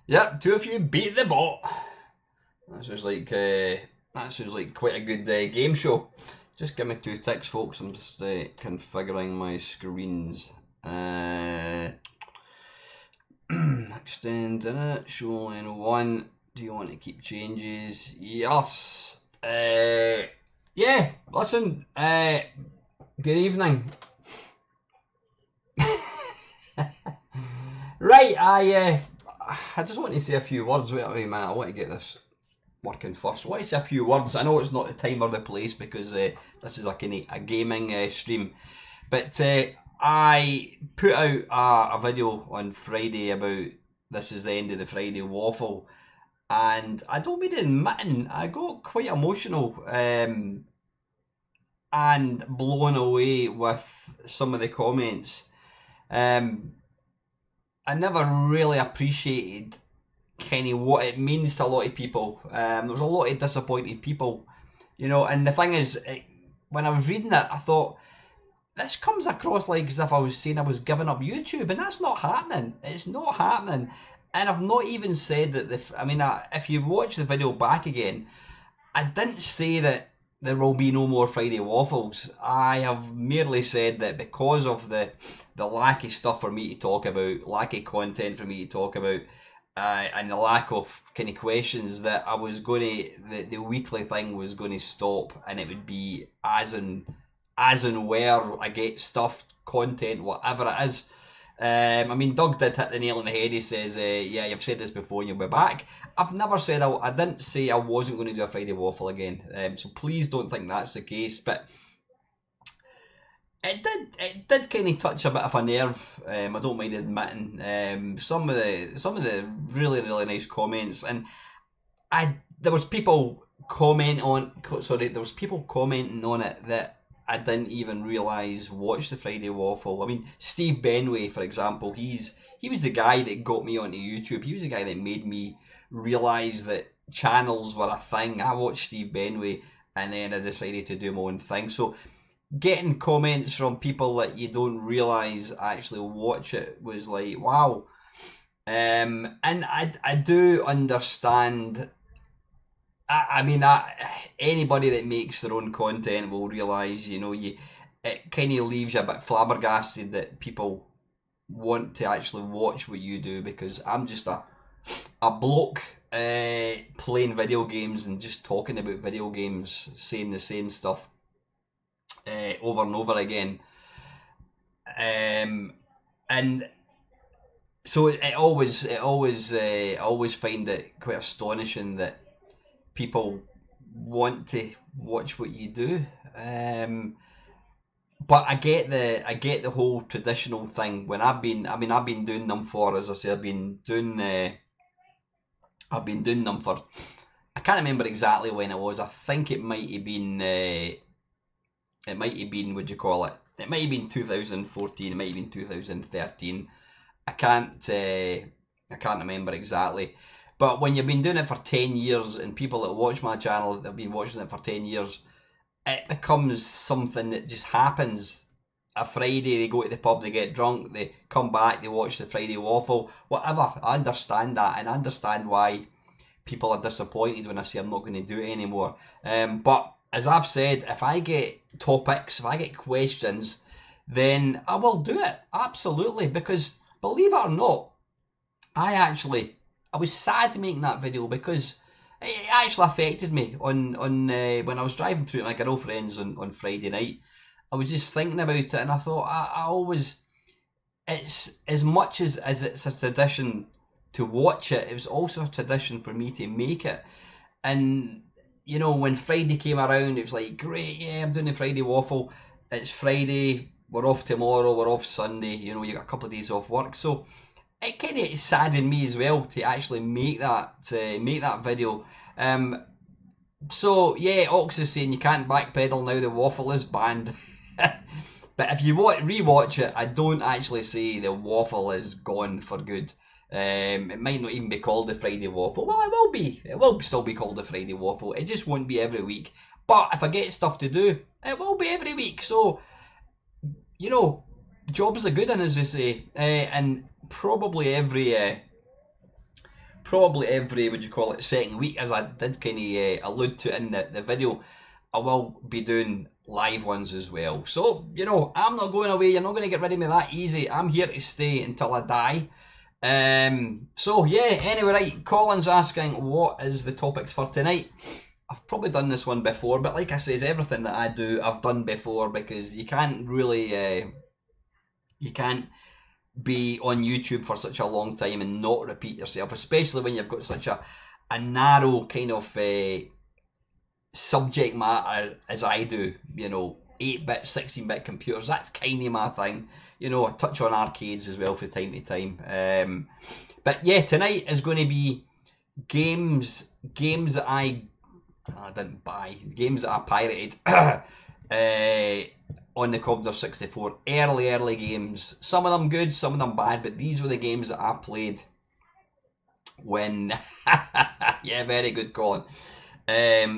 Yep, two of you beat the bot. That sounds like quite a good game show. Just give me 2 ticks, folks. I'm just configuring my screens. Extend in it. Show line 1. Do you want to keep changes? Yes. Yeah. Listen. Good evening. Right. I just want to say a few words. Wait a minute. I want to get this working first. I want to say a few words. I know it's not the time or the place because this is a gaming stream, but I put out a video on Friday about this is the end of the Friday Waffle, and I don't mean admitting I got quite emotional and blown away with some of the comments. I never really appreciated kind of what it means to a lot of people. There was a lot of disappointed people, you know, and the thing is, when I was reading it, I thought, this comes across like as if I was saying I was giving up YouTube, and that's not happening. It's not happening. And I've not even said that, if you watch the video back again, I didn't say that there will be no more Friday Waffles. I have merely said that because of the lack of stuff for me to talk about, lack of content for me to talk about, and the lack of kind of questions, that I was going to, the weekly thing was going to stop, and it would be as and where I get stuff, content, whatever it is. Doug did hit the nail on the head. He says, yeah, you've said this before and you'll be back. I've never said, I didn't say I wasn't going to do a Friday Waffle again. So please don't think that's the case. But it did kind of touch a bit of a nerve. I don't mind admitting. Some of the really, really nice comments, and there was people commenting on it that I didn't even realise watched the Friday Waffle. I mean, Steve Benway, for example, he was the guy that got me onto YouTube. He was the guy that made me realise that channels were a thing. I watched Steve Benway, and then I decided to do my own thing. So getting comments from people that you don't realise actually watch it was like, wow. And I do understand. I mean, anybody that makes their own content will realise, you know, it kind of leaves you a bit flabbergasted that people want to actually watch what you do, because I'm just a bloke playing video games and just talking about video games, saying the same stuff over and over again. And so I always find it quite astonishing that people want to watch what you do. But I get the whole traditional thing. When I've been doing them for, as I say, I've been doing them for, I can't remember exactly when it was. I think it might have been what do you call it? It might have been 2014. It might have been 2013. I can't remember exactly. But when you've been doing it for 10 years, and people that watch my channel have been watching it for 10 years, it becomes something that just happens. A Friday, they go to the pub, they get drunk, they come back, they watch the Friday Waffle, whatever. I understand that, and I understand why people are disappointed when I say I'm not going to do it anymore. But as I've said, if I get topics, if I get questions, then I will do it, absolutely. Because believe it or not, I was sad making that video, because it actually affected me on when I was driving through with my girlfriends on Friday night. I was just thinking about it, and I thought I always, it's as much as it's a tradition to watch it, it was also a tradition for me to make it. And you know, when Friday came around, it was like, great, yeah, I'm doing the Friday Waffle. It's Friday, we're off tomorrow, we're off Sunday. You know, you got a couple of days off work, so it kind of saddened me as well to actually make that video. So yeah, Ox is saying you can't backpedal now, the Waffle is banned. But if you rewatch it, I don't actually say the Waffle is gone for good. It might not even be called the Friday Waffle. Well, it will be. It will still be called the Friday Waffle. It just won't be every week. But if I get stuff to do, it will be every week. So, you know, jobs are good, as they say. And probably every would you call it, second week, as I did kind of allude to in the video, I will be doing live ones as well. So, you know, I'm not going away. You're not going to get rid of me that easy. I'm here to stay until I die. So yeah, anyway, right, Colin's asking what is the topics for tonight. I've probably done this one before, but like I says, everything that I do I've done before, because you can't really you can't be on YouTube for such a long time and not repeat yourself, especially when you've got such a narrow kind of subject matter as I do. You know, 8-bit, 16-bit computers, that's kind of my thing. You know, I touch on arcades as well from time to time. But yeah, tonight is going to be games that I didn't buy, games that I pirated on the Commodore 64. Early games. Some of them good, some of them bad, but these were the games that I played when... yeah, very good, Colin.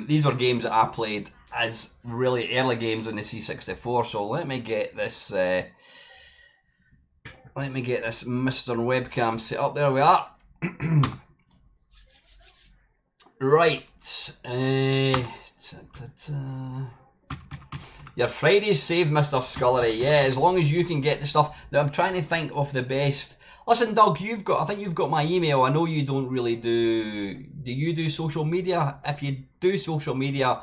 These were games that I played as really early games on the C64. So let me get this Mr. Webcam set up. There we are. Right. Your Friday's saved, Mr. Scullery. Yeah, as long as you can get the stuff. Now, I'm trying to think of the best. Listen, Doug, I think you've got my email. I know you don't really do you do social media? If you do social media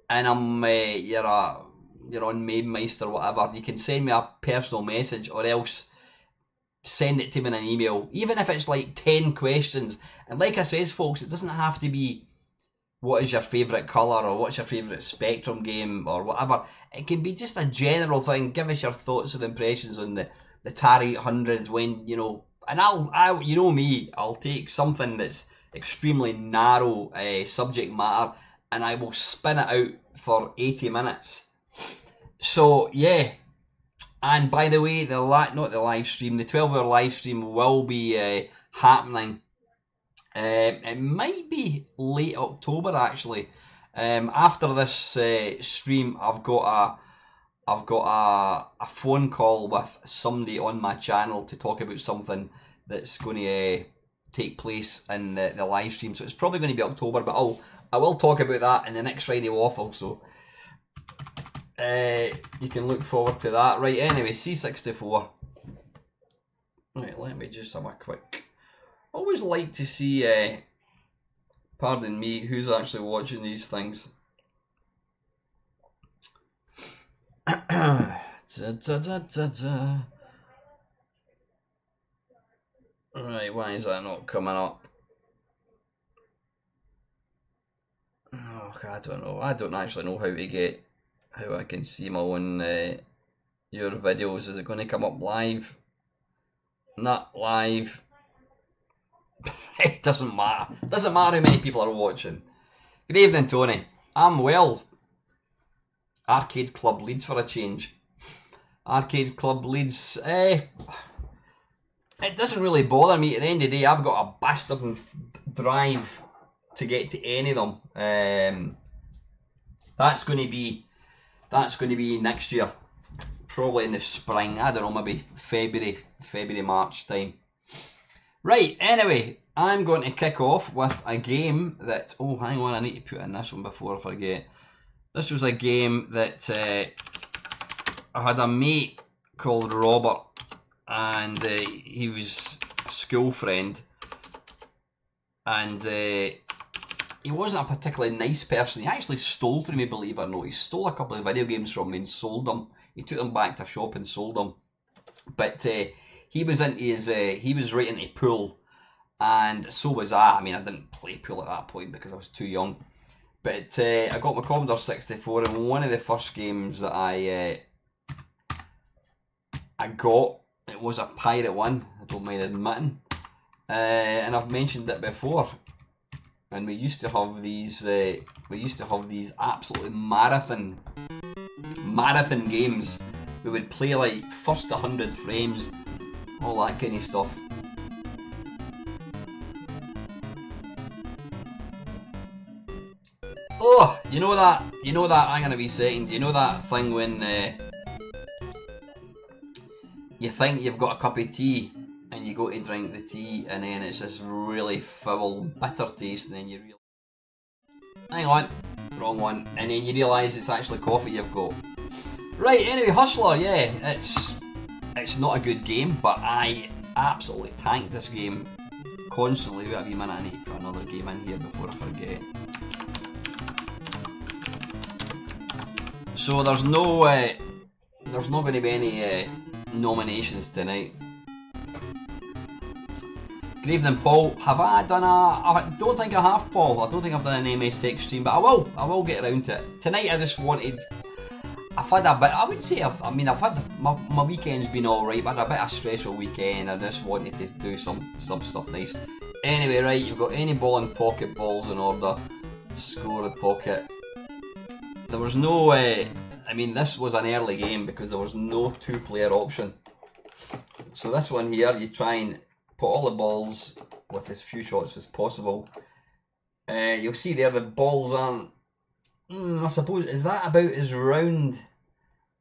and you're on Mamemeister or whatever, you can send me a personal message, or else send it to me in an email. Even if it's like 10 questions. And like I says, folks, it doesn't have to be what is your favourite colour or what's your favourite Spectrum game or whatever. It can be just a general thing. Give us your thoughts and impressions on the Atari 800, when, you know, and I'll you know me, I'll take something that's extremely narrow subject matter and I will spin it out for 80 minutes. So yeah, and by the way, not the live stream, the 12-hour live stream will be happening. It might be late October actually. After this stream, I've got a phone call with somebody on my channel to talk about something that's going to take place in the live stream. So it's probably going to be October, but I will talk about that in the next Friday Waffle. So you can look forward to that. Right, anyway, C64. Right, let me just have a quick... I always like to see, pardon me, who's actually watching these things. Right, why is that not coming up? Oh, I don't know. I don't actually know how I can see my own your videos. Is it going to come up live? Not live. It doesn't matter. Doesn't matter how many people are watching. Good evening, Tony. I'm well. Arcade Club Leeds for a change. Arcade Club Leeds. It doesn't really bother me. At the end of the day, I've got a bastard drive to get to any of them. That's going to be next year, probably in the spring. I don't know, maybe February, March time. Right. Anyway, I'm going to kick off with a game that. Oh, hang on, I need to put in this one before I forget. This was a game that I had a mate called Robert, and he was a school friend, and he wasn't a particularly nice person. He actually stole from me, believe it or not. He stole a couple of video games from me and sold them. He took them back to a shop and sold them. But he was into he was right into pool, and so was I. I mean, I didn't play pool at that point because I was too young. But I got my Commodore 64, and one of the first games that I got, it was a pirate one. I don't mind admitting, and I've mentioned it before. And we used to have these. Absolutely marathon games. We would play like first 100 frames, all that kind of stuff. Oh, you know that. I'm gonna be saying. You know that thing when you think you've got a cup of tea and you go to drink the tea, and then it's this really foul, bitter taste, and then you realise, hang on, wrong one, and then you realise it's actually coffee you've got. Right, anyway, Hustler, yeah, it's not a good game, but I absolutely tanked this game constantly. Wait a wee minute, I need to put another game in here before I forget. So there's no going to be any nominations tonight. Good evening, Paul. Have I done I don't think I have, Paul. I don't think I've done an MSX stream, but I will get around to it. Tonight I just wanted... I've had a bit... I would say... I've had... My weekend's been alright, but I had a bit of a stressful weekend. I just wanted to do some stuff nice. Anyway, right, you've got any ball and pocket balls in order. Score a pocket. There was no... I mean, this was an early game because there was no two-player option. So this one here, you try and put all the balls with as few shots as possible. You'll see there the balls aren't... I suppose, is that about as round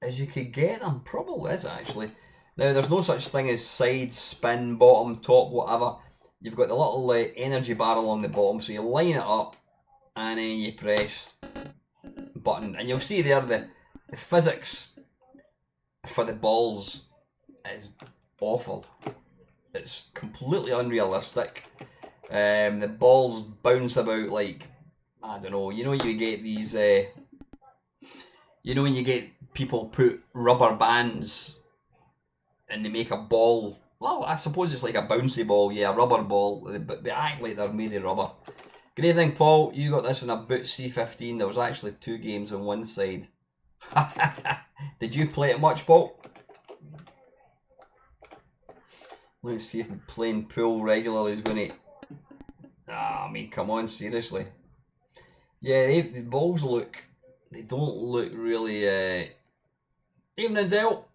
as you could get them? Probably is, actually. Now, there's no such thing as side, spin, bottom, top, whatever. You've got the little energy bar along the bottom, so you line it up and then you press button, and you'll see there the physics for the balls is awful. It's completely unrealistic. The balls bounce about like, I don't know, you know, you get these you know, when you get people put rubber bands and they make a ball, well, I suppose it's like a bouncy ball, yeah, a rubber ball, but they act like they're made of rubber. Good evening, Paul. You got this in a Boot C15. There was actually 2 games on one side. Did you play it much, Paul? Let's see if playing pool regularly is going to... I mean, come on, seriously. Yeah, the balls look... They don't look really... Evening, Dale.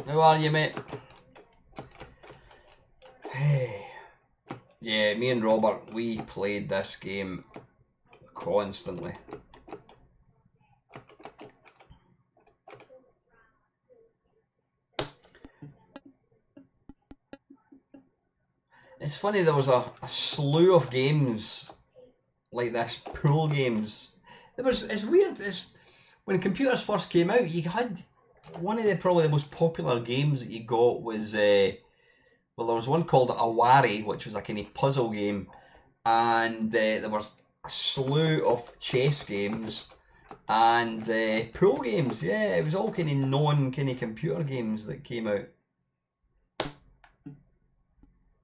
How are you, mate? Hey. Yeah, me and Robert, we played this game constantly. It's funny, there was a slew of games like this, pool games. It's weird, when computers first came out, you had one of probably the most popular games that you got was, well, there was one called Awari, which was a kind of puzzle game, and there was a slew of chess games and pool games. Yeah, it was all kind of kind of computer games that came out.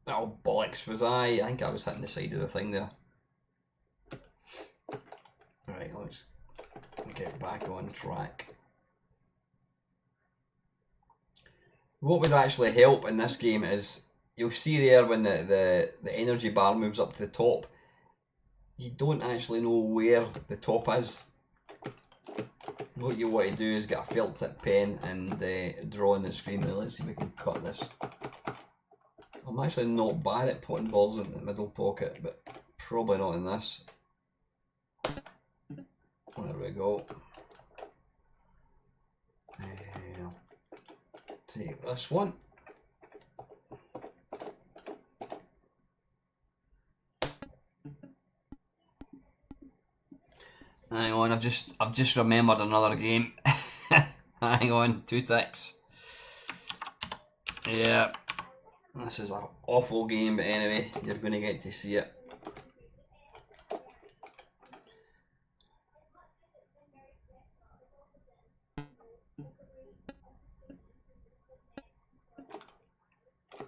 Oh, bollocks, was I think I was hitting the side of the thing there. Right, let's get back on track. What would actually help in this game is, you'll see there when the energy bar moves up to the top, you don't actually know where the top is. What you want to do is get a felt tip pen and draw on the screen. Now let's see if we can cut this. I'm actually not bad at putting balls in the middle pocket, but probably not in this. There we go. Take this one. Hang on, I've just remembered another game. Hang on, 2 ticks. Yeah, this is an awful game, but anyway, you're going to get to see it.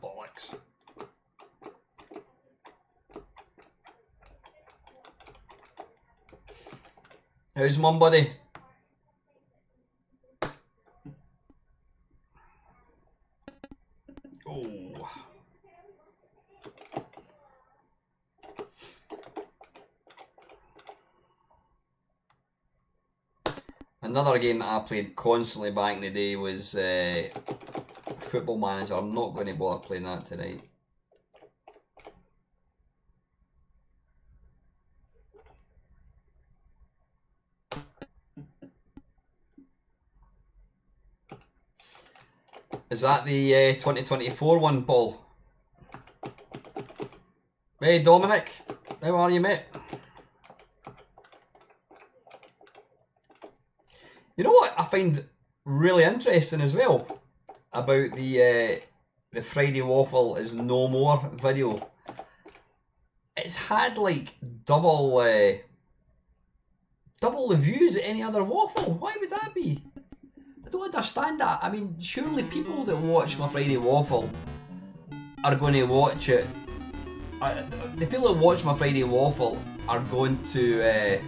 Bollocks. How's mum, buddy? Oh. Another game that I played constantly back in the day was Football Manager. I'm not going to bother playing that tonight. Is that the 2024 one, Paul? Hey Dominic, how are you, mate? You know what I find really interesting as well about the Friday Waffle is no more video? It's had like double the views of any other waffle. Why would that be? I don't understand that. I mean, surely people that watch my Friday Waffle are going to watch it. The people that watch my Friday Waffle are going to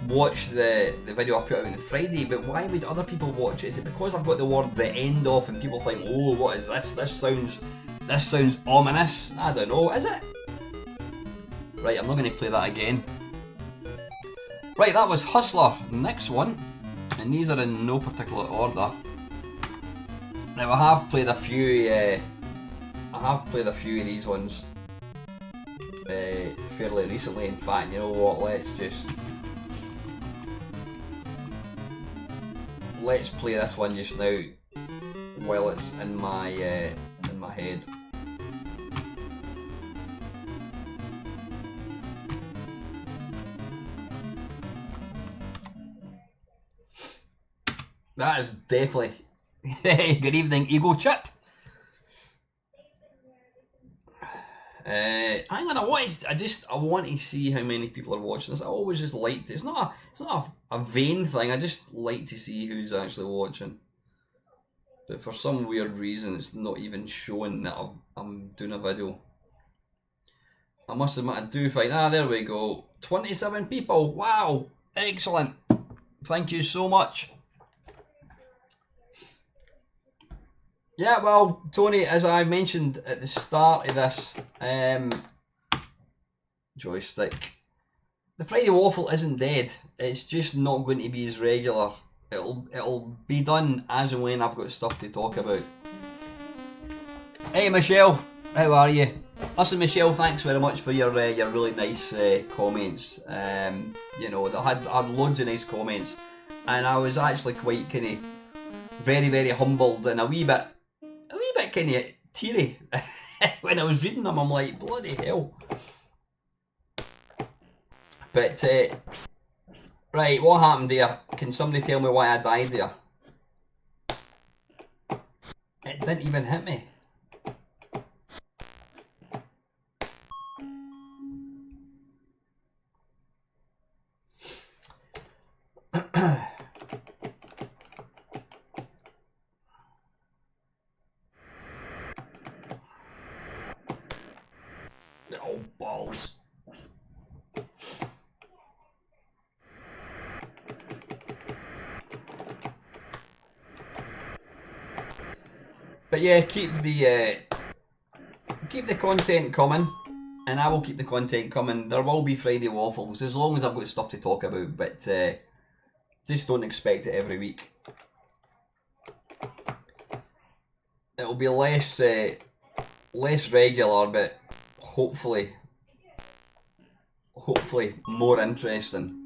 watch the video I put out on the Friday, but why would other people watch it? Is it because I've got the word "the end" off and people think, oh, what is this? This sounds ominous. I don't know, is it? Right, I'm not going to play that again. Right, that was Hustler. Next one. And these are in no particular order. Now I have played a few of these ones fairly recently. In fact, you know what? Let's play this one just now while it's in my head. That is definitely. Good evening, Ego Chip. Hang on, I want to see how many people are watching this. I always just like to, it's not a vain thing. I just like to see who's actually watching. But for some weird reason, it's not even showing that I'm doing a video. I must admit, I do find. There we go. 27 people. Wow, excellent. Thank you so much. Yeah, well, Tony, as I mentioned at the start of this joystick, the Friday Waffle isn't dead. It's just not going to be as regular. It'll be done as and when I've got stuff to talk about. Hey Michelle, how are you? Listen, Michelle, thanks very much for your really nice comments. You know, I had loads of nice comments, and I was actually quite kind of very humbled and a wee bit kind of teary when I was reading them. I'm like, bloody hell. But right, what happened there? Can somebody tell me why I died there? It didn't even hit me. Oh, balls. But yeah, keep the content coming, and I will keep the content coming. There will be Friday Waffles as long as I've got stuff to talk about, but just don't expect it every week. It'll be less regular, but hopefully more interesting.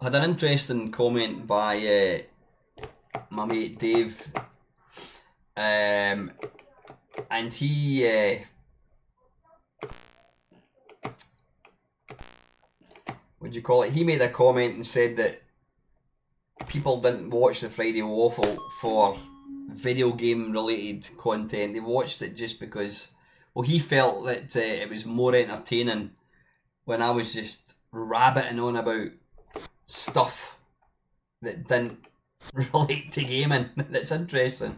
I had an interesting comment by my mate Dave, and he what do you call it? He made a comment and said that people didn't watch the Friday Waffle for video game related content. They watched it just because, well, he felt that it was more entertaining when I was just rabbiting on about stuff that didn't relate to gaming. That's interesting.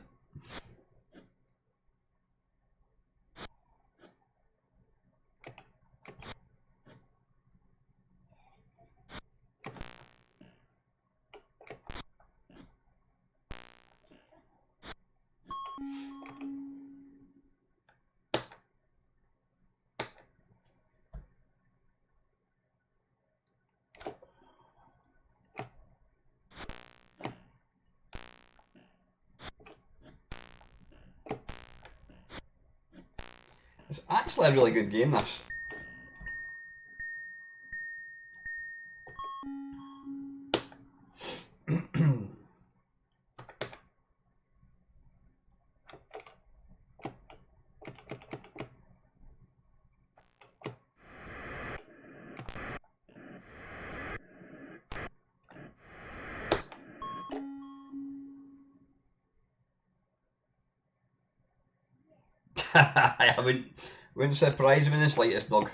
It's actually a really good game, this. I wouldn't surprise me in the slightest, dog.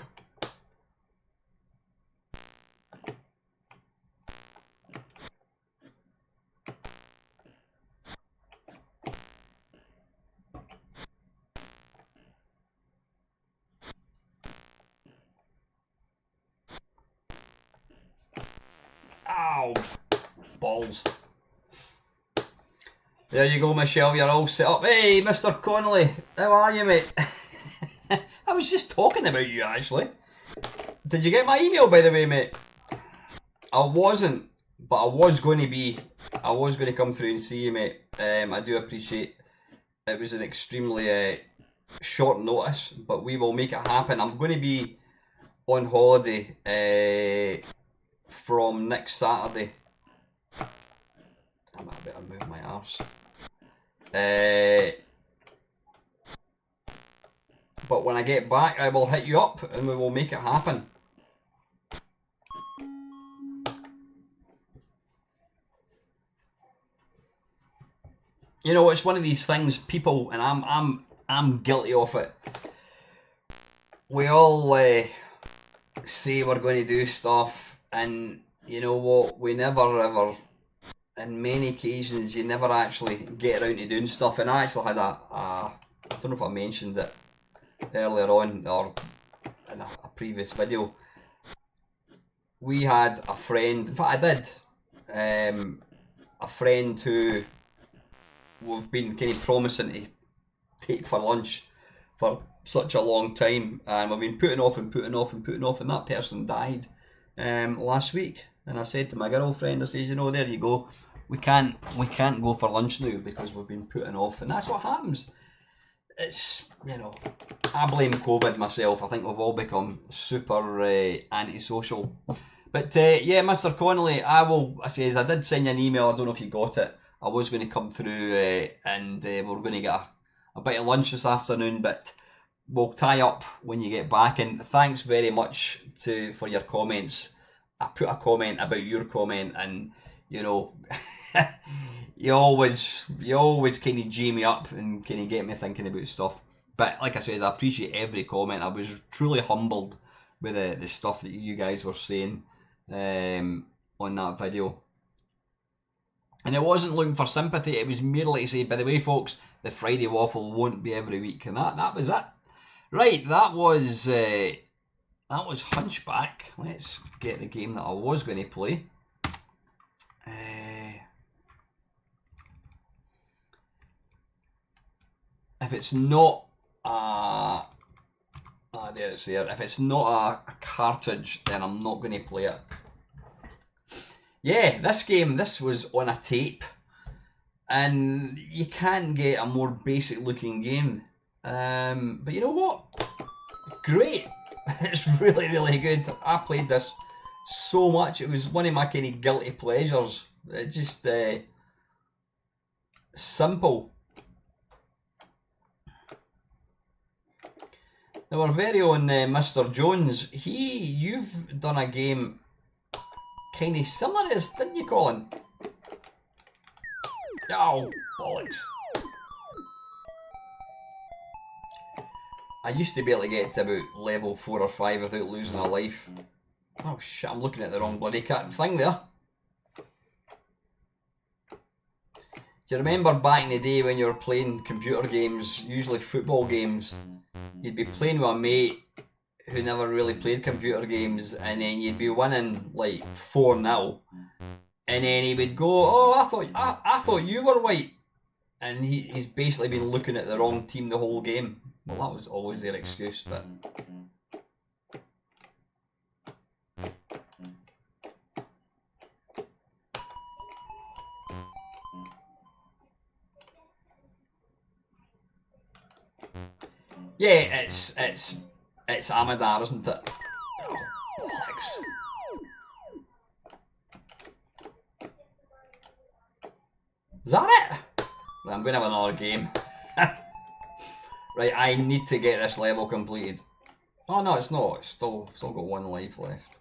Ow! Balls. There you go, Michelle, you're all set up. Hey, Mr. Connolly, how are you, mate? I was just talking about you, actually. Did you get my email, by the way, mate? I wasn't, but I was going to come through and see you, mate. I do appreciate it was an extremely short notice, but we will make it happen. I'm going to be on holiday from next Saturday. I might better move my arse. But when I get back, I will hit you up and we will make it happen. You know, it's one of these things, people, and I'm guilty of it. We all say we're going to do stuff, and you know what? We never ever. In many occasions, you never actually get around to doing stuff. And I actually had I don't know if I mentioned it earlier on or in a previous video. We had a friend, in fact I did, a friend who we've been kind of promising to take for lunch for such a long time, and we've been putting off, and that person died last week. And I said to my girlfriend, I said, you know, there you go, we can't go for lunch now because we've been putting off, and that's what happens. It's, you know, I blame COVID myself. I think we've all become super antisocial. But yeah, Mr. Connolly, I did send you an email. I don't know if you got it. I was going to come through and we were going to get a bit of lunch this afternoon, but we'll tie up when you get back. And thanks very much for your comments. I put a comment about your comment, and you know, you always kind of G me up and kind of get me thinking about stuff. But like I said, I appreciate every comment. I was truly humbled with the stuff that you guys were saying on that video. And it wasn't looking for sympathy, it was merely to say, by the way folks, the Friday Waffle won't be every week, and that was it. Right, that was Hunchback. Let's get the game that I was going to play. If it's not there it's there. If it's not a cartridge, then I'm not going to play it. Yeah, this was on a tape, and you can't get a more basic looking game. But you know what? Great. It's really, really good. I played this so much. It was one of my kind of guilty pleasures. It just simple. Now our very own Mr. Jones, you've done a game kind of similar to this, didn't you, Colin? Oh, bollocks. I used to be able to get to about level 4 or 5 without losing a life. Oh shit, I'm looking at the wrong bloody thing there. Do you remember back in the day when you were playing computer games, usually football games, you'd be playing with a mate who never really played computer games, and then you'd be winning like 4-0, and then he would go, oh, I thought you were white, and he's basically been looking at the wrong team the whole game. Well, that was always their excuse, but yeah, it's Amadar, isn't it? Oh, bollocks. Is that it? Right, I'm going to have another game. Right, I need to get this level completed. Oh no, it's not. It's still got one life left.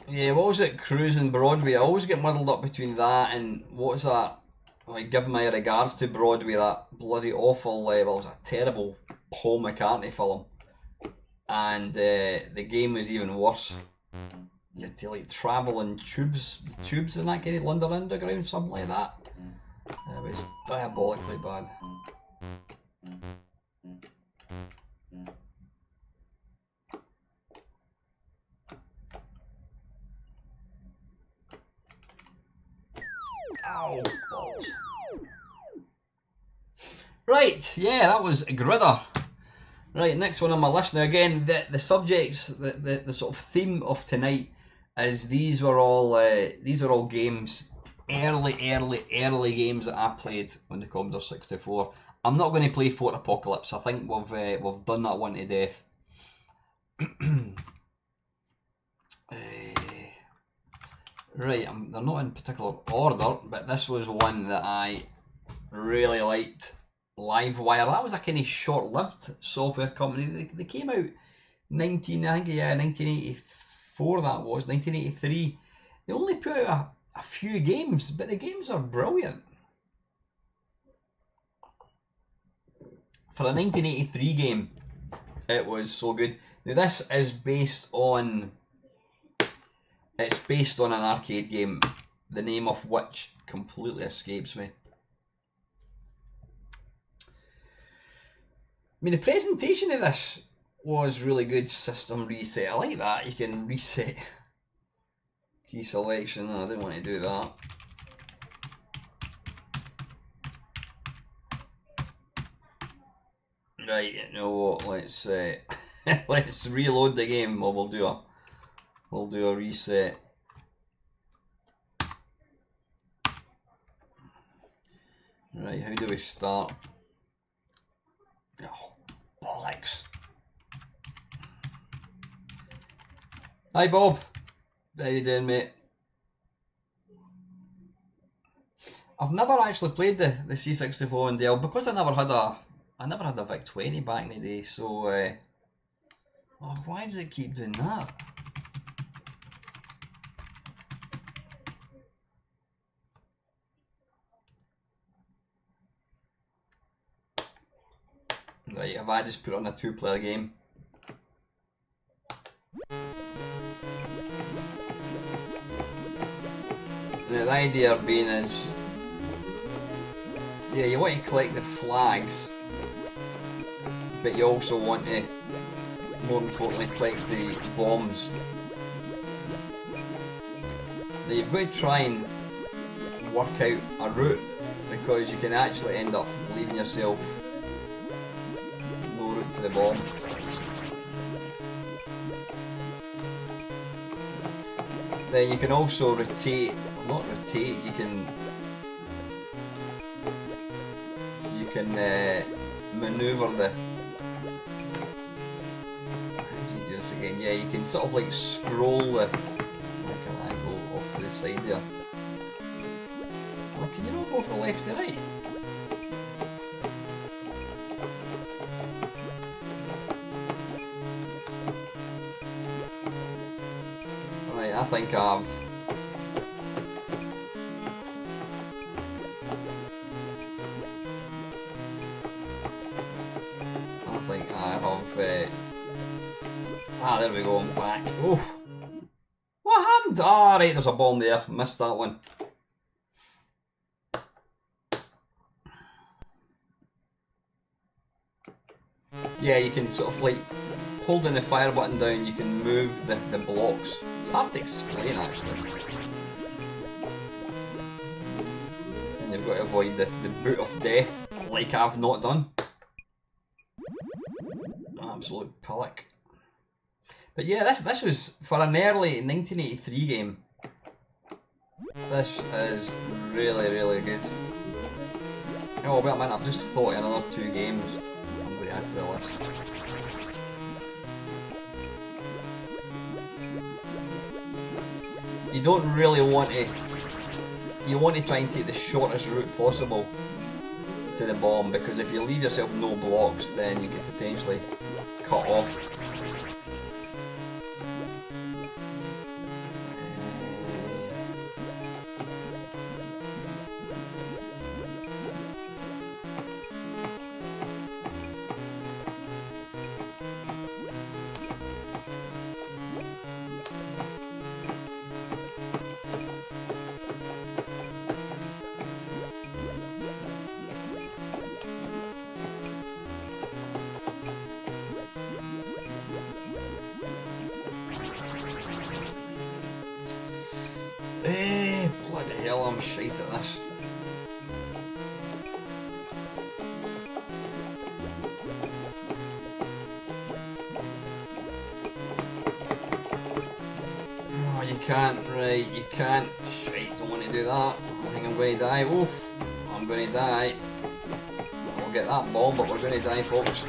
Yeah, what was it? Cruising Broadway. I always get muddled up between that and what's that? Like, give my regards to Broadway, that bloody awful level. It was a terrible Paul McCartney film. And the game was even worse. You had to like travel in tubes in that kind of London Underground, something like that. It was diabolically bad. Ow, balls. Right, yeah, that was Gridder. Right, next one on my list. Now again, the subjects, the sort of theme of tonight is these are all games, early games that I played on the Commodore 64. I'm not going to play Fort Apocalypse. I think we've done that one to death. Right, they're not in particular order, but this was one that I really liked. Livewire. That was a kind of short-lived software company. They came out 1984. That was 1983. They only put out a few games, but the games are brilliant. For a 1983 game, it was so good. Now this is based on an arcade game, the name of which completely escapes me. I mean, the presentation of this was really good. System reset. I like that. You can reset key selection. I didn't want to do that. Right, you know what? Let's let's reload the game, or we'll do a reset. Right, how do we start? Oh, bollocks! Hi Bob, how you doing, mate? I've never actually played the C64 on Dell because I never had a VIC 20 back in the day. So, oh, why does it keep doing that? Right, have I just put on a 2-player game? Now, the idea being is, yeah, you want to collect the flags, but you also want to, more importantly, collect the bombs. Now you've got to try and work out a route, because you can actually end up leaving yourself no route to the bomb. Then you can also rotate, not rotate, you can maneuver the, how do you do this again? Yeah, you can sort of like scroll the, why can't I go off to the side there? Well, can you not go from left to right? Right, I think I've there we go, I'm back. Oof. What happened? Ah, right, there's a bomb there. Missed that one. Yeah, you can sort of like, holding the fire button down, you can move the blocks. It's hard to explain actually. And you've got to avoid the boot of death, like I've not done. Absolute pillock. But yeah, this was, for an early 1983 game, this is really, really good. Oh, wait a minute, I've just thought of another 2 games I'm going to add to the list. You don't really want to, you want to try and take the shortest route possible to the bomb, because if you leave yourself no blocks, then you could potentially cut off. Bloody hell, I'm shite at this. Oh, you can't, right, you can't. Shite, don't want to do that. I think I'm going to die. Oof, I'm going to die. We'll get that bomb, but we're going to die, folks.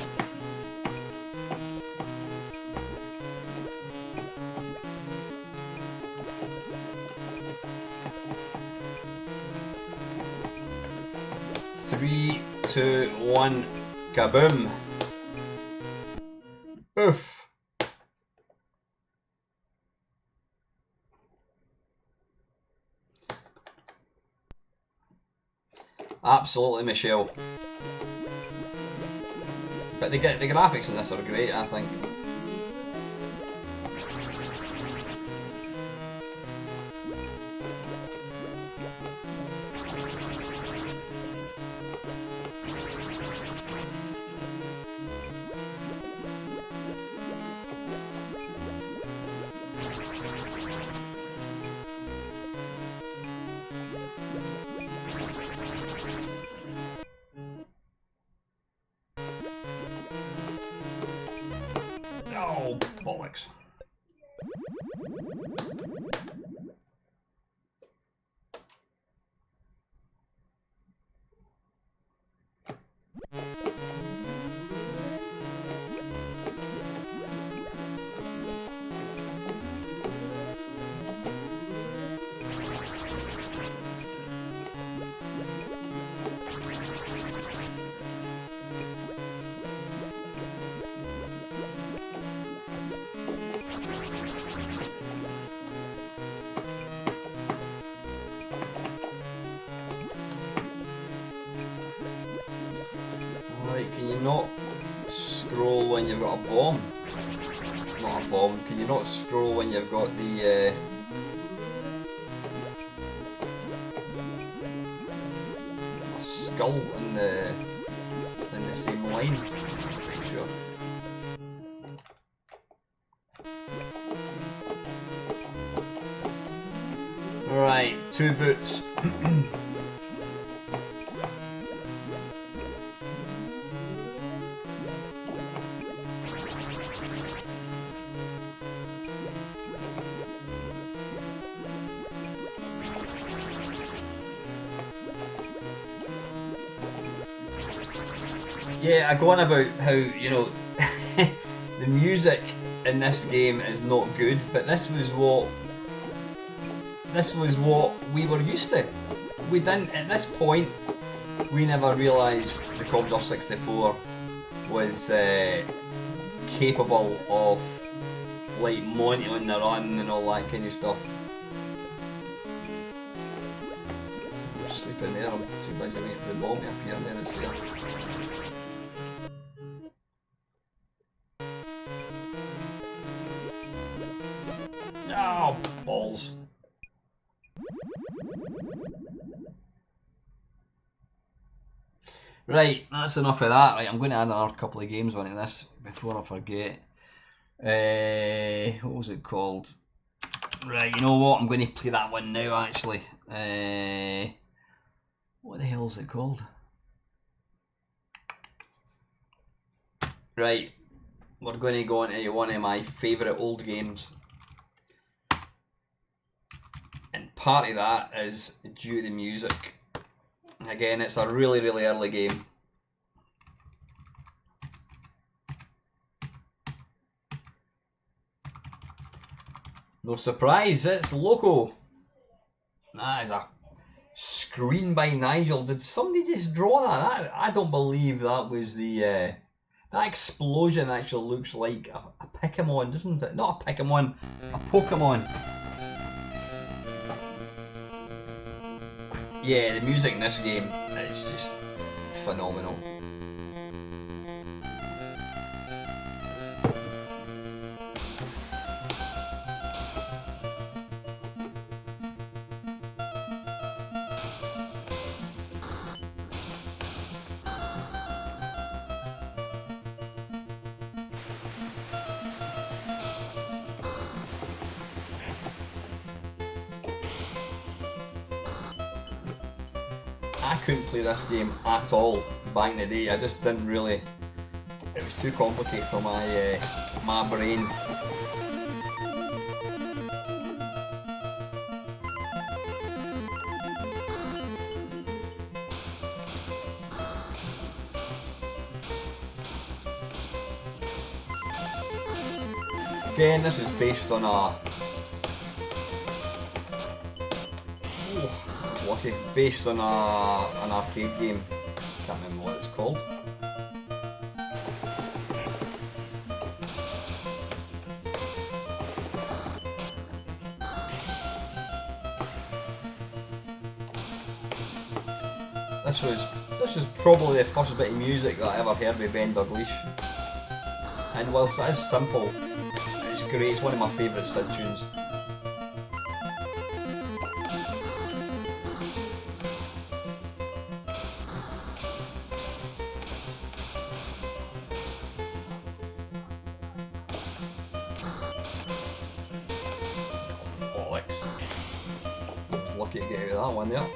Three, 2, 1, kaboom! Oof! Absolutely, Michelle. But the graphics in this are great, I think. Oh, bollocks. Can you not scroll when you've got a bomb? Not a bomb. Can you not scroll when you've got the a skull in the same line? Pretty sure. Right, 2 boots. Yeah, I go on about how, you know, the music in this game is not good, but this was what we were used to. We didn't, at this point, we never realised the Commodore 64 was capable of like Monty on the Run and all that kind of stuff. I'm sleeping there, I'm too busy waiting for the bomb to appear, and then it's there. Oh, balls. Right, that's enough of that. Right, I'm going to add another couple of games onto this before I forget. What was it called? Right, you know what? I'm going to play that one now, actually. What the hell is it called? Right, we're going to go into one of my favourite old games. And part of that is due to the music. Again, it's a really, really early game. No surprise, it's Loco. That is a screen by Nigel. Did somebody just draw that? I don't believe that was the... that explosion actually looks like a Pokemon, doesn't it? Not a Pokemon, a Pokemon. Yeah, the music in this game is just phenomenal. I couldn't play this game at all back in the day. I just didn't really. It was too complicated for my my brain. Again, this is based on a. Lucky. Based on an arcade game. Can't remember what it's called. This was probably the first bit of music that I ever heard by Ben Dalglish. And whilst it is simple, it's great. It's one of my favourite Sid tunes. Lucky to get out of that one there.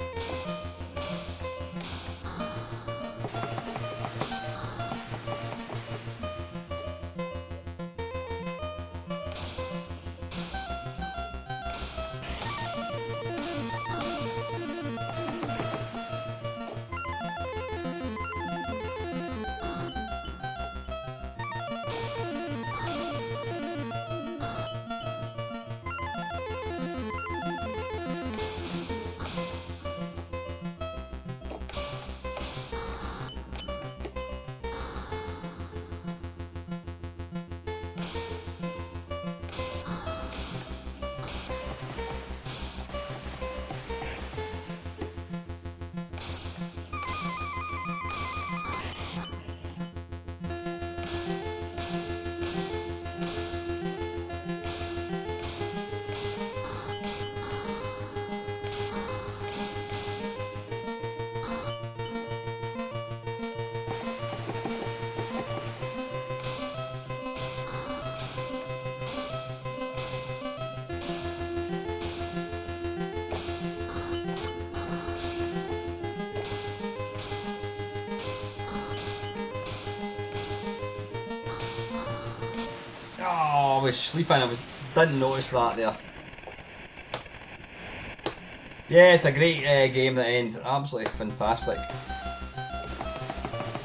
was sleeping, didn't notice that there. Yeah, it's a great game that ends. Absolutely fantastic.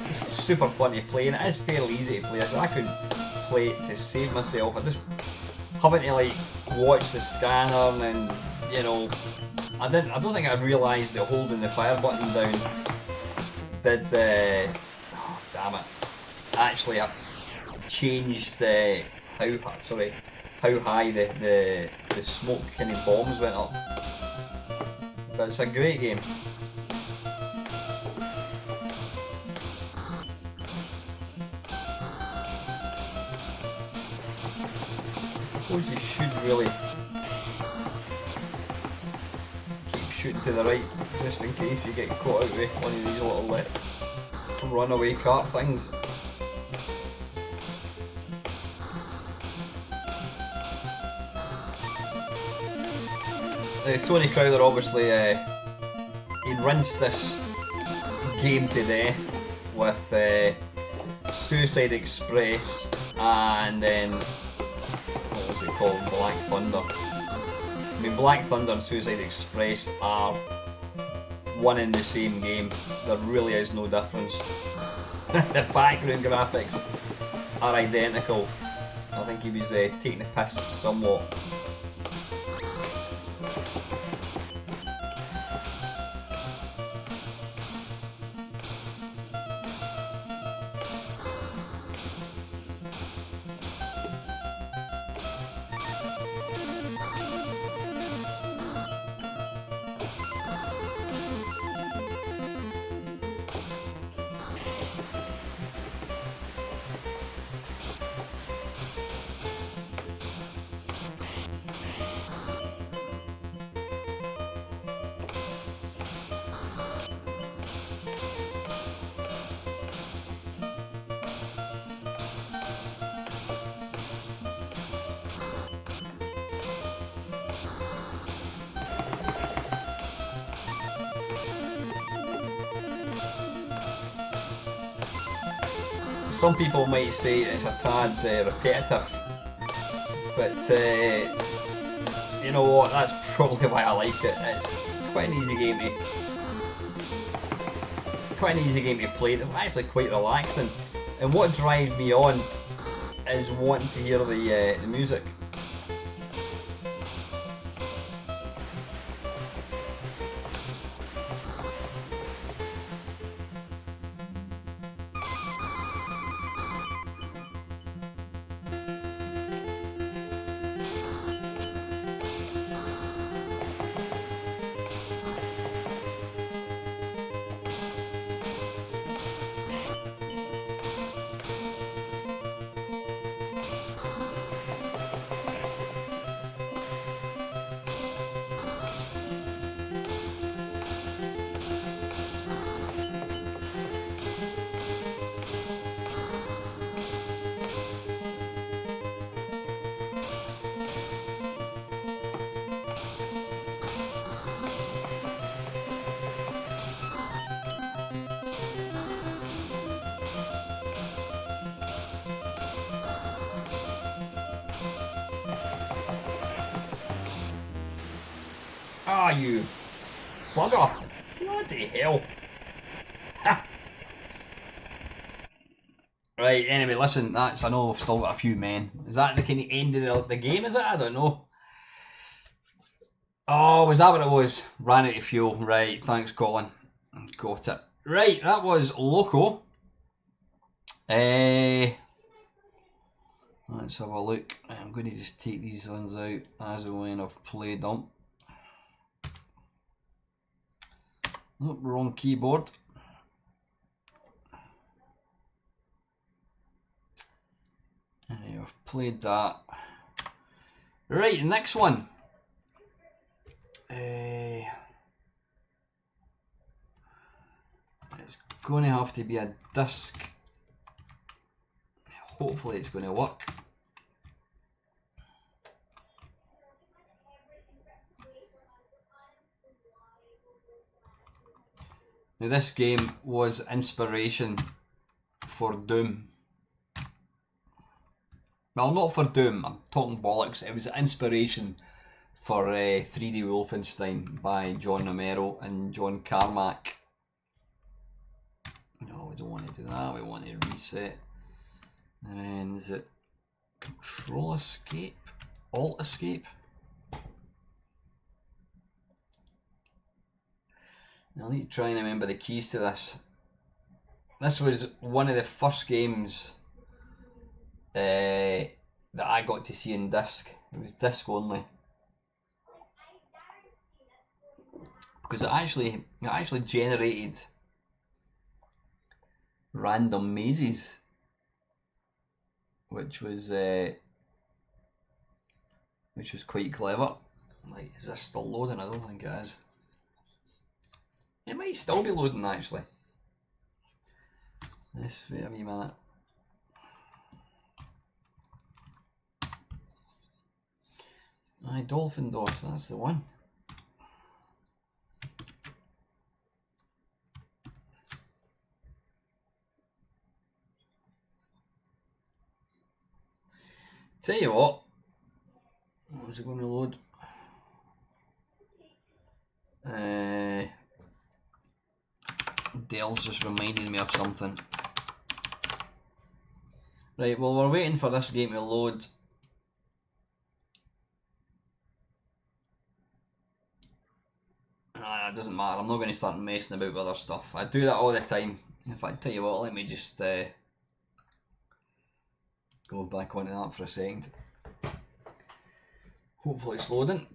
It's super fun to play, and it is fairly easy to play. So I couldn't play it to save myself. I just having to like watch the scanner, and you know, I don't think I realised that holding the fire button down did. Oh, damn it! Actually, I changed how high the smoke kind of bombs went up. But it's a great game. I suppose you should really keep shooting to the right, just in case you get caught out with one of these little runaway cart things. Tony Crowther obviously he rinsed this game to death with Suicide Express and then what was it called? Black Thunder. I mean, Black Thunder and Suicide Express are one in the same game. There really is no difference. The background graphics are identical. I think he was taking the piss somewhat. Some people might say it's a tad repetitive, but you know what, that's probably why I like it. It's quite an easy game to play. It's actually quite relaxing, and what drives me on is wanting to hear the music. Ah, you bugger! Bloody hell! Ha. Right, anyway, listen, I know I've still got a few men. Is that the kind of end of the game, is it? I don't know. Oh, was that what it was? Ran out of fuel. Right, thanks Colin. Got it. Right, that was Loco. Let's have a look. I'm going to just take these ones out as and when I've played them. Nope, wrong keyboard. Anyway, I've played that. Right, next one. It's going to have to be a disc. Hopefully it's going to work. Now this game was inspiration for Doom. Well, not for Doom, I'm talking bollocks. It was inspiration for 3D Wolfenstein by John Romero and John Carmack. No, we don't want to do that, we want to reset. And then is it Control Escape? Alt Escape? I'll need to try and remember the keys to this. This was one of the first games that I got to see in disc. It was disc only. Because it actually generated random mazes, which was quite clever. Like, is this still loading? I don't think it is. It might still be loading actually. Wait a wee minute. Aye, Dolphin DOS, that's the one. Tell you what is it going to load? Dale's just reminded me of something. Right, well, we're waiting for this game to load. It doesn't matter, I'm not going to start messing about with other stuff. I do that all the time. In fact, tell you what, let me just go back onto that for a second. Hopefully it's loading.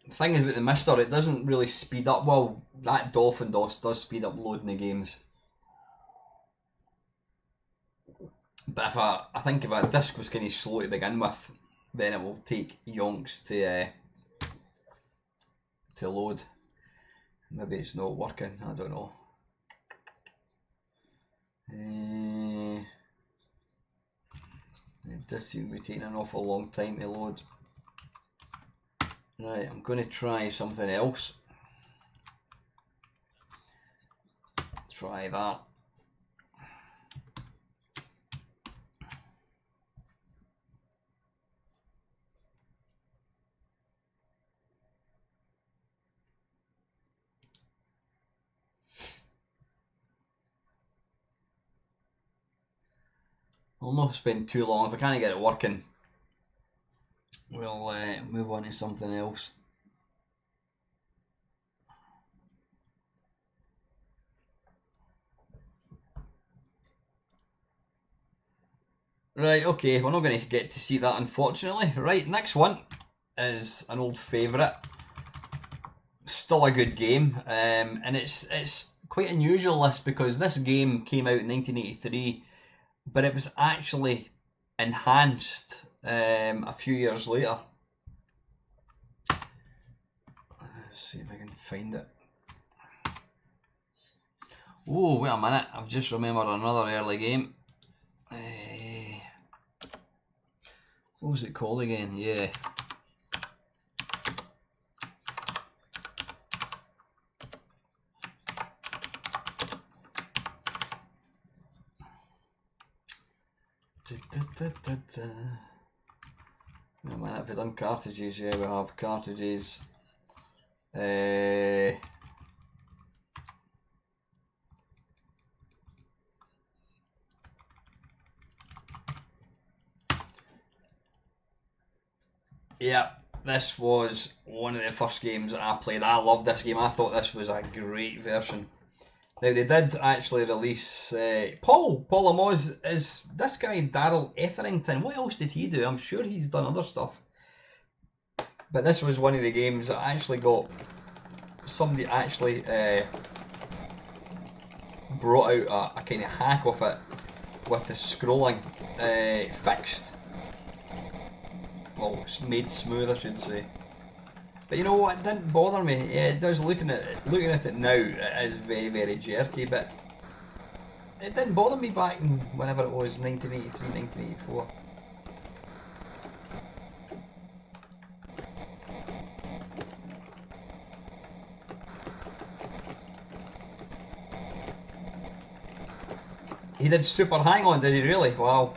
The thing is about the Mister, it doesn't really speed up. Well, that Dolphin DOS does speed up loading the games. But if I think if a disc was kind of slow to begin with, then it will take yonks to load. Maybe it's not working, I don't know. It does seem to be taking an awful long time to load. Right, I'm going to try something else. Try that. I'll not spend too long. If I can't get it working, we'll move on to something else. Right, okay, we're not going to get to see that unfortunately. Right, next one is an old favourite. Still a good game, and it's quite unusual this because this game came out in 1983, but it was actually enhanced a few years later. Let's see if I can find it. Oh, wait a minute, I've just remembered another early game. What was it called again? Yeah. Wait a minute, have we done cartridges? Yeah, we have cartridges. Yeah, this was one of the first games that I played. I loved this game. I thought this was a great version. Now they did actually release Paul Amos is this guy Daryl Etherington. What else did he do? I'm sure he's done other stuff. But this was one of the games that actually got somebody actually brought out a kind of hack with it, with the scrolling fixed. Well, it's made smooth, I should say. But you know what? It didn't bother me. Yeah, it does. Looking at it now, it is very, very jerky. But it didn't bother me back in whenever it was 1983, 1984. He did Super Hang On, did he really? Wow.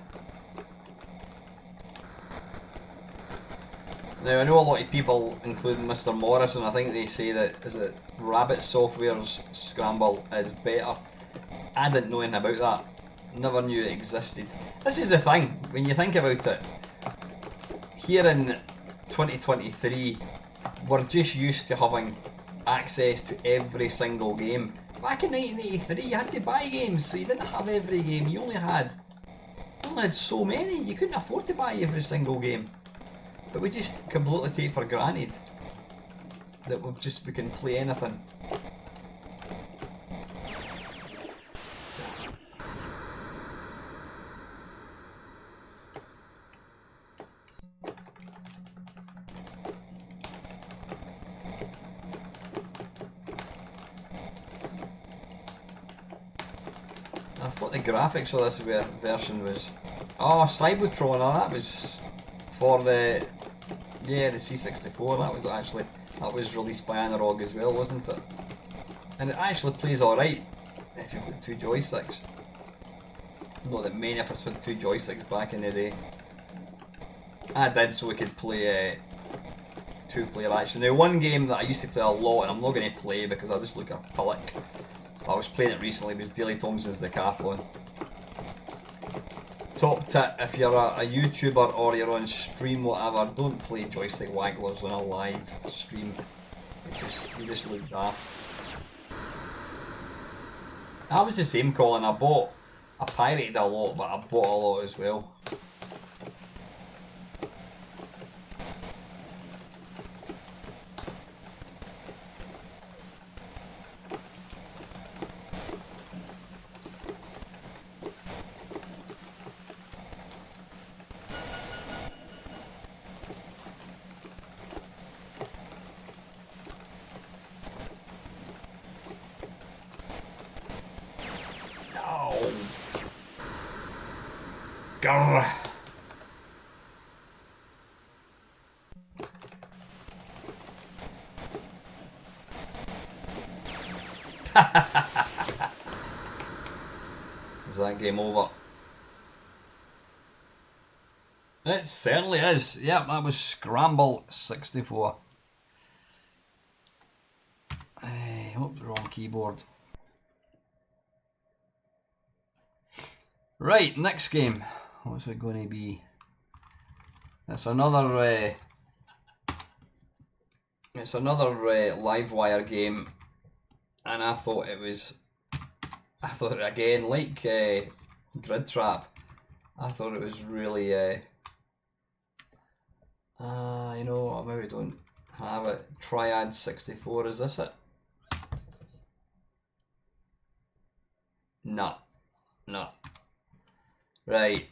Now I know a lot of people, including Mr. Morrison, I think they say that is it Rabbit Software's Scramble is better. I didn't know anything about that. Never knew it existed. This is the thing, when you think about it, here in 2023, we're just used to having access to every single game. Back in 1983, you had to buy games, so you didn't have every game. You only had so many. You couldn't afford to buy every single game. But we just completely take for granted that we can play anything. I thought the graphics for this version was... Oh, Cybertron, that was for the C64, that was released by Analog as well, wasn't it? And it actually plays alright if you've got two joysticks. Not that many of us had two joysticks back in the day. I did, so we could play two-player action. Now, one game that I used to play a lot, and I'm not going to play because I just look a pillock. I was playing it recently, was Daley Thompson's Decathlon. Top tip, if you're a YouTuber or you're on stream, whatever, don't play joystick wagglers on a live stream. You just look daft. I was the same, Colin. I pirated a lot, but I bought a lot as well. Grrr. Is that game over? It certainly is. Yep, that was Scramble 64. I hope the wrong keyboard. Right, next game. What's it going to be? It's another Livewire game, and I thought again, like Grid Trap, I thought it was really you know, I maybe don't have it. Triad 64, is this it? No. Right.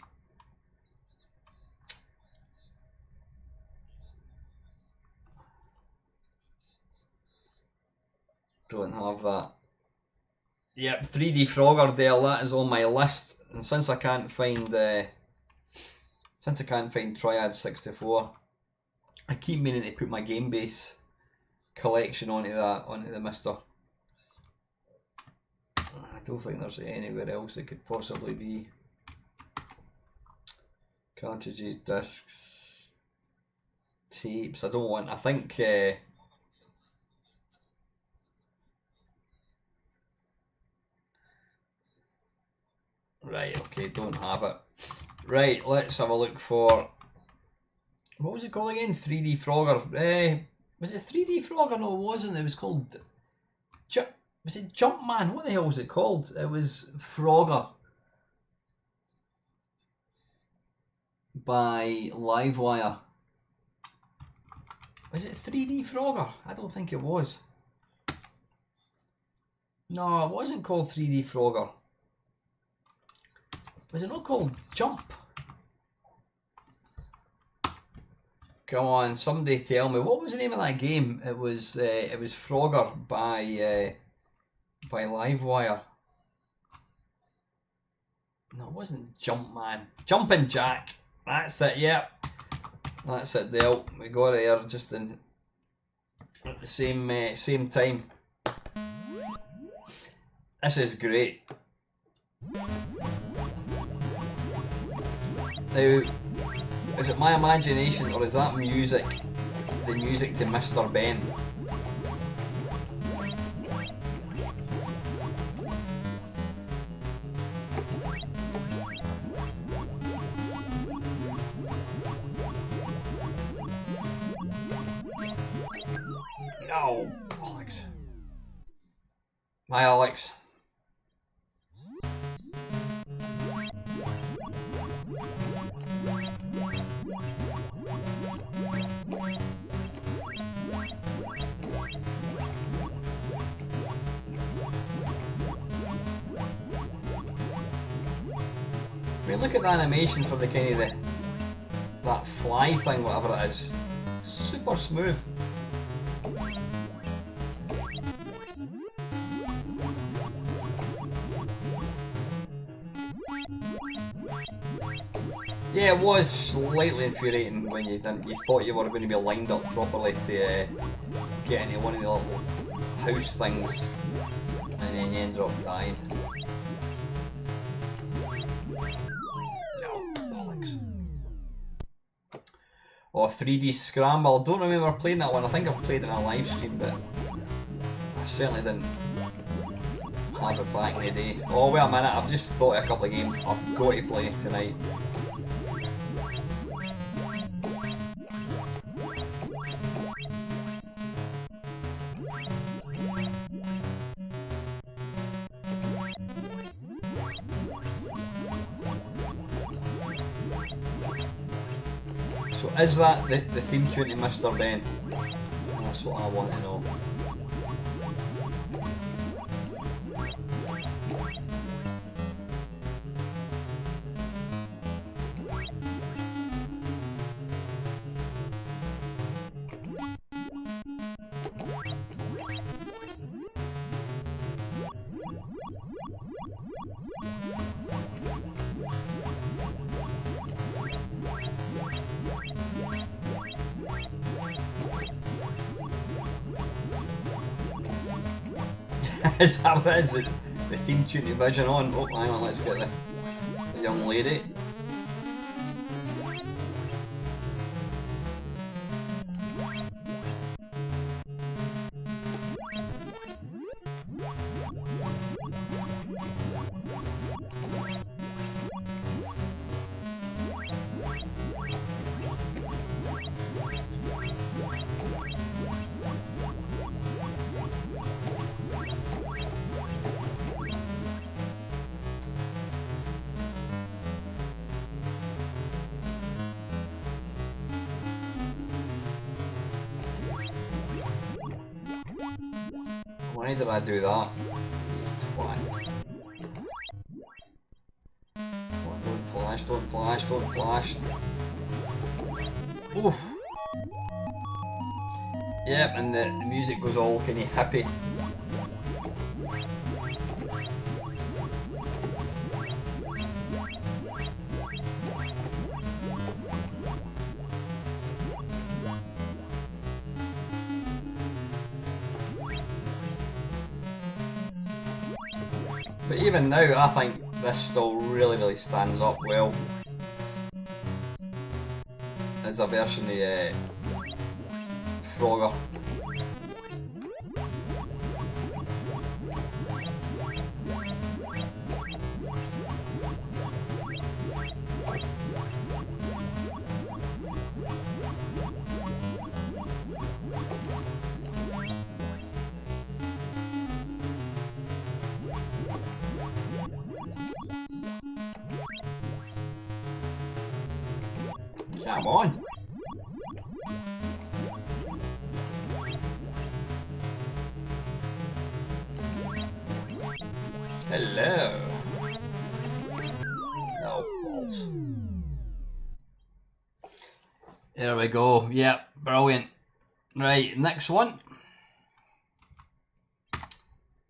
Don't have that. Yep, 3D Frogger Dale, that is on my list. And since I can't find Triad 64, I keep meaning to put my Game Base collection onto the Mister. I don't think there's anywhere else it could possibly be. Cartridges, discs, tapes. I don't want. I think. Right. Okay. Don't have it. Right. Let's have a look for. What was it called again? 3D Frogger. Was it 3D Frogger? No, it wasn't. It was called. Was it Jumpman? What the hell was it called? It was Frogger. By Livewire. Was it 3D Frogger? I don't think it was. No, it wasn't called 3D Frogger. Was it not called Jump? Come on, somebody tell me. What was the name of that game? It was Frogger by Livewire. No, it wasn't Jumpman. Jumpin' Jack. That's it, yep. That's it, Dale. We got it here just at the same time. This is great. Now, is it my imagination or is that music the music to Mr. Ben. No, Alex. Hi, Alex. I mean, look at the animation for the kind of that fly thing, whatever it is. Super smooth. Yeah, it was slightly infuriating when you thought you were going to be lined up properly to get into one of the little house things, and then you ended up dying. Oh, 3D Scramble. Don't remember playing that one. I think I've played it in a live stream, but I certainly didn't have it back in the day. Oh, wait a minute. I've just thought of a couple of games I've got to play tonight. So is that the theme tune to Mr. Ben? That's what I want to know. Is that what it is? The theme tune to Vision on? Oh, hang on, let's get the young lady. Why did I do that? Twat. Oh, don't flash, don't flash, don't flash. Oof. Yep, and the music goes all kinda hippie. But even now, I think this still really stands up well as a version of Frogger. Come on. Hello. No balls. There we go. Yep, brilliant. Right, next one.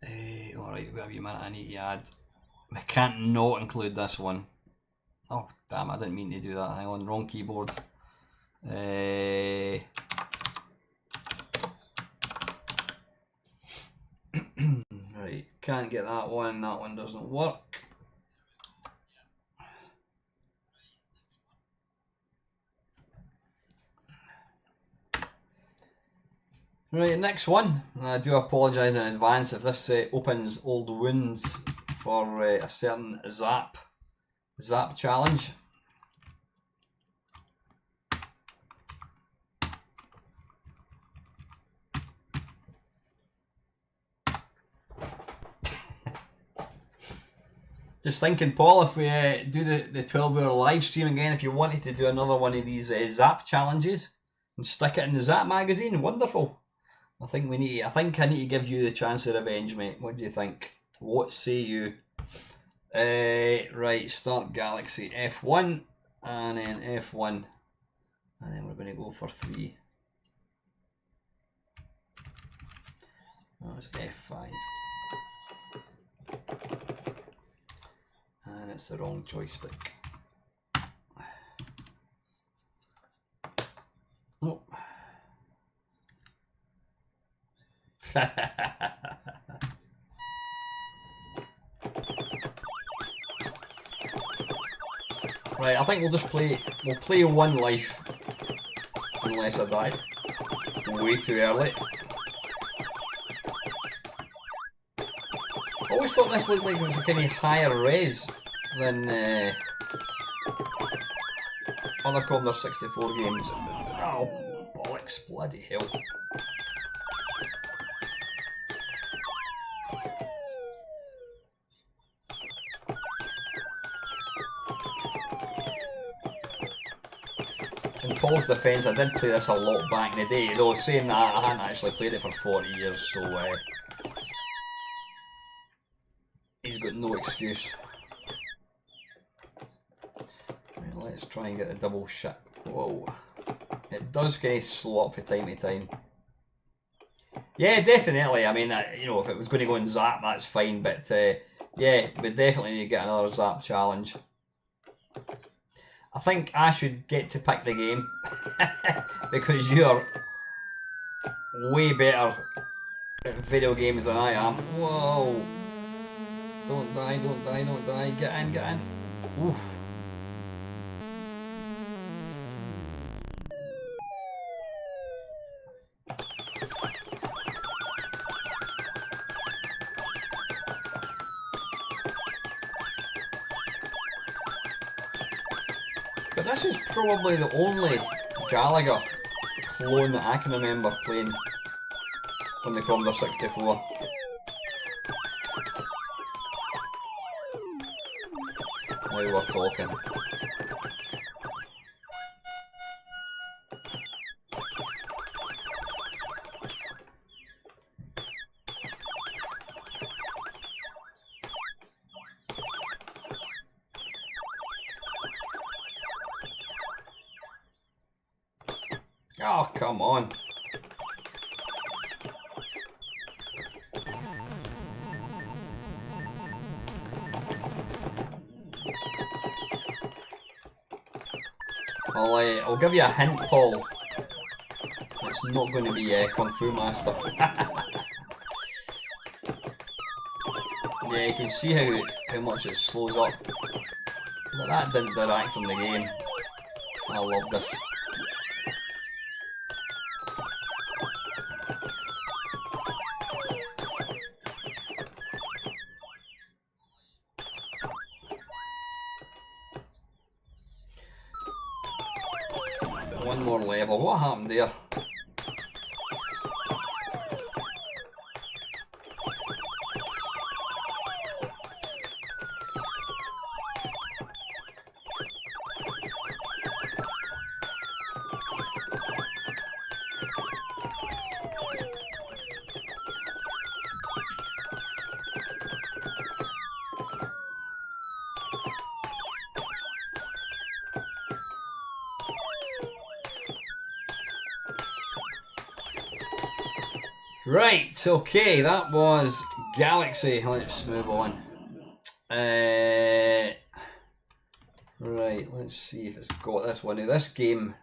Alright, wait a minute, I need to add. I can't not include this one. Oh, damn, I didn't mean to do that. Hang on, wrong keyboard. Right, can't get that one doesn't work. Right, next one. I do apologise in advance if this opens old wounds for a certain Zap challenge. Just thinking, Paul, if we do the 12-hour live stream again, if you wanted to do another one of these Zap challenges and stick it in the Zap magazine, wonderful. I think I need to give you the chance of revenge, mate. What do you think? What say you? Right, start Galaxy F1 and then F1, and then we're going to go for 3. That was F5. And it's the wrong joystick. Oh. Right, I think we'll play one life, unless I die way too early. I always thought this looked like it was a kind of higher res than other Commodore 64 games. Oh, bollocks, bloody hell. In Paul's defence, I did play this a lot back in the day, though saying that, I hadn't actually played it for 40 years, so he's got no excuse. Right, let's try and get the double shit. Whoa. It does get slow up from time to time. Yeah, definitely. I mean, you know, if it was going to go in Zap, that's fine, but yeah, we definitely need to get another Zap challenge. I think I should get to pick the game because you're way better at video games than I am. Whoa! Don't die, don't die, don't die. Get in, get in. Oof. But this is probably the only Gallagher clone that I can remember playing on the Commodore 64. Now we're talking. Oh, come on. I'll give you a hint, Paul. It's not going to be Kung Fu Master. Yeah, you can see how much it slows up. But that didn't detract from the game. I love this. One more level. What happened there? Right, okay, that was Galaxy. Let's move on. Right, let's see if it's got this one. Now, this game...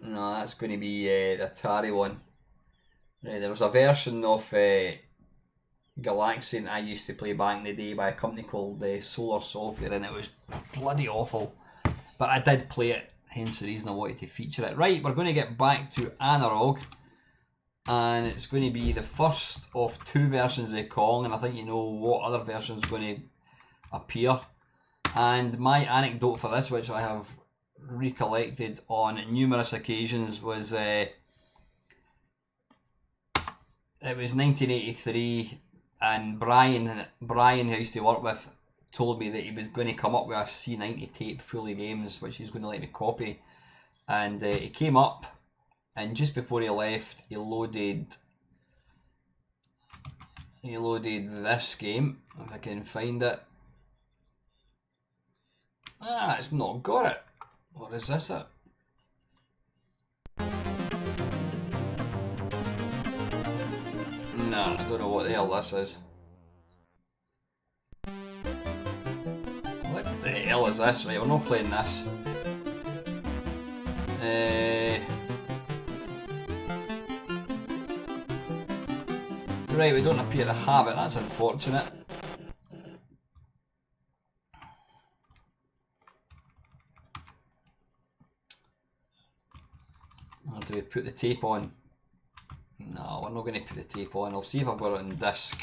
No, that's going to be the Atari one. Right, there was a version of Galaxy that I used to play back in the day by a company called Solar Software, and it was bloody awful. But I did play it. hence the reason I wanted to feature it. Right, we're going to get back to analog, and it's going to be the first of two versions of Kong, and I think you know what other version's going to appear. And my anecdote for this, which I have recollected on numerous occasions, was it was 1983, and Brian, who I used to work with, told me that he was going to come up with a C90 tape full of games, which he was going to let me copy. And he came up, and just before he left, he loaded this game, if I can find it. Ah, it's not got it. What is this it? Nah, I don't know what the hell this is. What the hell is this? Right, we're not playing this. Right, we don't appear to have it, that's unfortunate. Do we put the tape on? No, we're not going to put the tape on. I'll see if I've got it on disc.